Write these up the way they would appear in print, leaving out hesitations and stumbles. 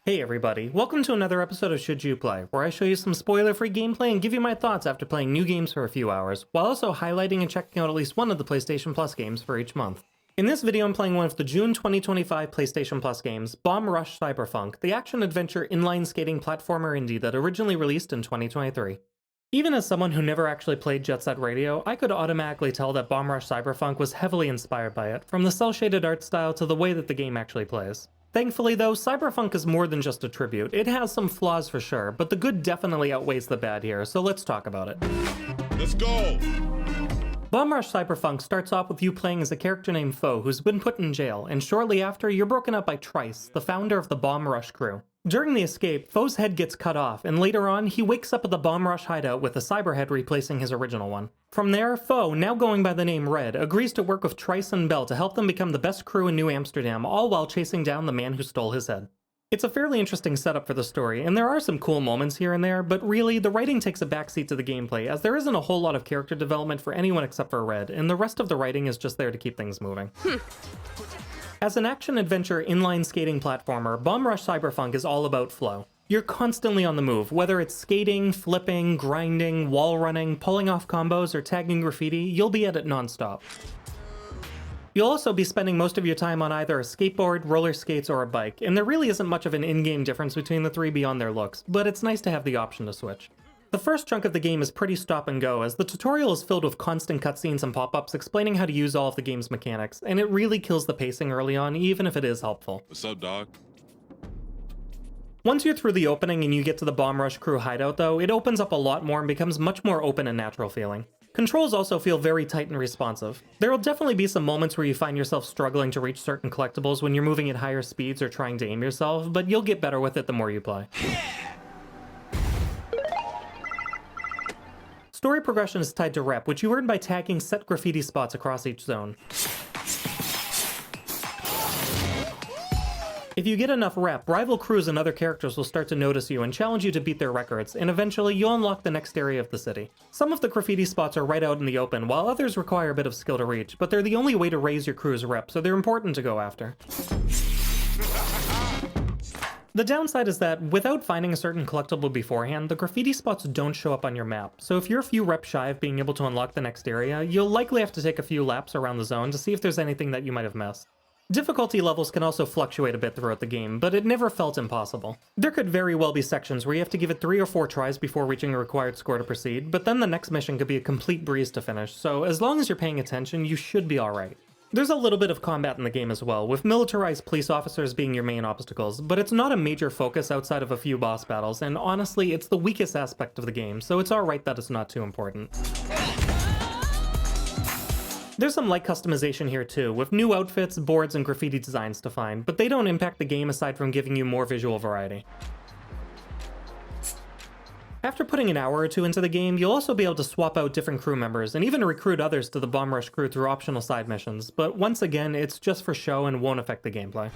Hey everybody, welcome to another episode of Should You Play, where I show you some spoiler-free gameplay and give you my thoughts after playing new games for a few hours, while also highlighting and checking out at least one of the PlayStation Plus games for each month. In this video I'm playing one of the June 2025 PlayStation Plus games, Rush Cyberfunk, the action-adventure inline skating platformer indie that originally released in 2023. Even as someone who never actually played Jet Set Radio, I could automatically tell that Rush Cyberfunk was heavily inspired by it, from the cel-shaded art style to the way that the game actually plays. Thankfully though, Cyberfunk is more than just a tribute. It has some flaws for sure, but the good definitely outweighs the bad here, so let's talk about it. Let's go! Rush Cyberfunk starts off with you playing as a character named Foe who's been put in jail, and shortly after, you're broken up by Trice, the founder of the Bomb Rush crew. During the escape, Foe's head gets cut off, and later on, he wakes up at the Bomb Rush hideout with a cyber head replacing his original one. From there, Foe, now going by the name Red, agrees to work with Trice and Bell to help them become the best crew in New Amsterdam, all while chasing down the man who stole his head. It's a fairly interesting setup for the story, and there are some cool moments here and there, but really, the writing takes a backseat to the gameplay, as there isn't a whole lot of character development for anyone except for Red, and the rest of the writing is just there to keep things moving. As an action-adventure inline skating platformer, Rush Cyberfunk is all about flow. You're constantly on the move, whether it's skating, flipping, grinding, wall running, pulling off combos, or tagging graffiti, you'll be at it non-stop. You'll also be spending most of your time on either a skateboard, roller skates, or a bike, and there really isn't much of an in-game difference between the three beyond their looks, but it's nice to have the option to switch. The first chunk of the game is pretty stop and go, as the tutorial is filled with constant cutscenes and pop-ups explaining how to use all of the game's mechanics, and it really kills the pacing early on, even if it is helpful. What's up, dog? Once you're through the opening and you get to the Bomb Rush crew hideout though, it opens up a lot more and becomes much more open and natural feeling. Controls also feel very tight and responsive. There will definitely be some moments where you find yourself struggling to reach certain collectibles when you're moving at higher speeds or trying to aim yourself, but you'll get better with it the more you play. Story progression is tied to rep, which you earn by tagging set graffiti spots across each zone. If you get enough rep, rival crews and other characters will start to notice you and challenge you to beat their records, and eventually you'll unlock the next area of the city. Some of the graffiti spots are right out in the open, while others require a bit of skill to reach, but they're the only way to raise your crew's rep, so they're important to go after. The downside is that, without finding a certain collectible beforehand, the graffiti spots don't show up on your map, so if you're a few reps shy of being able to unlock the next area, you'll likely have to take a few laps around the zone to see if there's anything that you might have missed. Difficulty levels can also fluctuate a bit throughout the game, but it never felt impossible. There could very well be sections where you have to give it 3 or 4 tries before reaching a required score to proceed, but then the next mission could be a complete breeze to finish, so as long as you're paying attention, you should be alright. There's a little bit of combat in the game as well, with militarized police officers being your main obstacles, but it's not a major focus outside of a few boss battles, and honestly, it's the weakest aspect of the game, so it's alright that it's not too important. There's some light customization here too, with new outfits, boards, and graffiti designs to find, but they don't impact the game aside from giving you more visual variety. After putting an hour or two into the game, you'll also be able to swap out different crew members, and even recruit others to the Bomb Rush crew through optional side missions, but once again, it's just for show and won't affect the gameplay.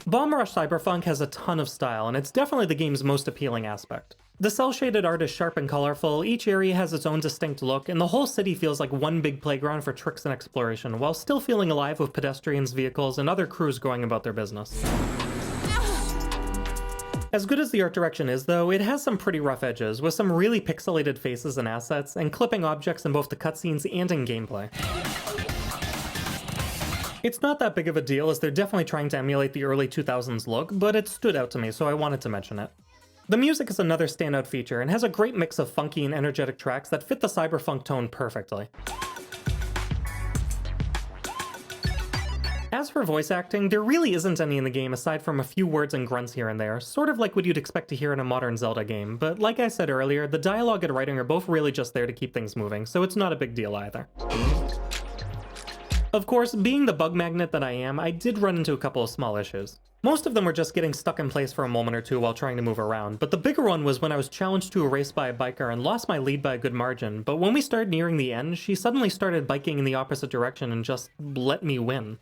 Bomb Rush Cyberfunk has a ton of style, and it's definitely the game's most appealing aspect. The cel-shaded art is sharp and colorful, each area has its own distinct look, and the whole city feels like one big playground for tricks and exploration, while still feeling alive with pedestrians, vehicles, and other crews going about their business. As good as the art direction is though, it has some pretty rough edges, with some really pixelated faces and assets, and clipping objects in both the cutscenes and in gameplay. It's not that big of a deal, as they're definitely trying to emulate the early 2000s look, but it stood out to me, so I wanted to mention it. The music is another standout feature, and has a great mix of funky and energetic tracks that fit the cyberpunk tone perfectly. As for voice acting, there really isn't any in the game aside from a few words and grunts here and there, sort of like what you'd expect to hear in a modern Zelda game, but like I said earlier, the dialogue and writing are both really just there to keep things moving, so it's not a big deal either. Of course, being the bug magnet that I am, I did run into a couple of small issues. Most of them were just getting stuck in place for a moment or two while trying to move around, but the bigger one was when I was challenged to a race by a biker and lost my lead by a good margin, but when we started nearing the end, she suddenly started biking in the opposite direction and just let me win.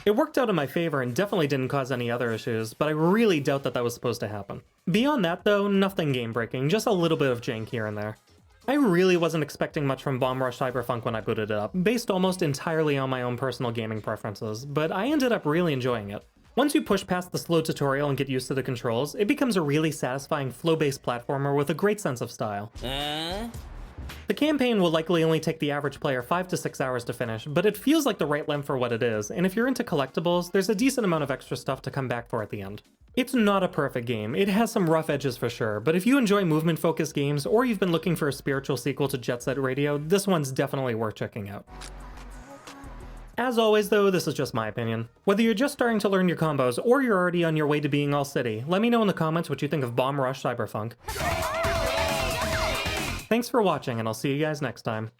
It worked out in my favor and definitely didn't cause any other issues, but I really doubt that that was supposed to happen. Beyond that though, nothing game-breaking, just a little bit of jank here and there. I really wasn't expecting much from Rush Cyberfunk when I booted it up, based almost entirely on my own personal gaming preferences, but I ended up really enjoying it. Once you push past the slow tutorial and get used to the controls, it becomes a really satisfying flow-based platformer with a great sense of style. The campaign will likely only take the average player 5 to 6 hours to finish, but it feels like the right length for what it is, and if you're into collectibles, there's a decent amount of extra stuff to come back for at the end. It's not a perfect game, it has some rough edges for sure, but if you enjoy movement-focused games, or you've been looking for a spiritual sequel to Jet Set Radio, this one's definitely worth checking out. As always though, this is just my opinion. Whether you're just starting to learn your combos, or you're already on your way to being all city, let me know in the comments what you think of Rush Cyberfunk. Thanks for watching, and I'll see you guys next time.